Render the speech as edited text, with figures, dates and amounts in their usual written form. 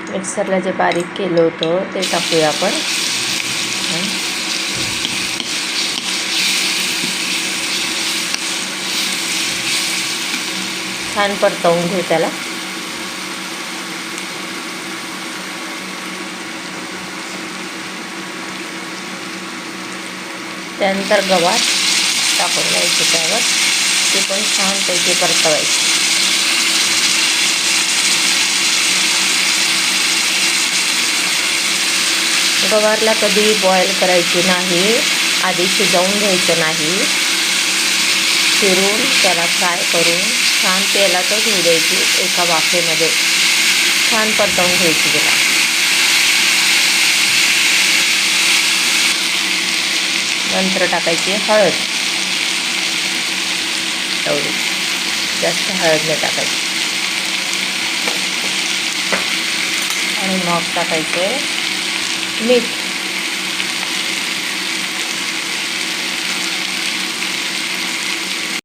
मिक्सरला जे बारीक केलं होतं ते टाकूया आपण. छान परतवून घेऊ त्याला. त्यानंतर गवार टाकून द्यायची त्यावर. ते पण छानपैकी परतवायची. गवारला कधी बॉईल करायची नाही, आधी शिजवून घ्यायचं नाही. चिरून त्याला फ्राय करून छान तेलातच होऊ द्यायची. एका वाफेमध्ये छान परतवून घ्यायची तिला. नंतर टाकायची हळद. एवढी जास्त हळद नाही टाकायची. आणि मग टाकायचे मीठ.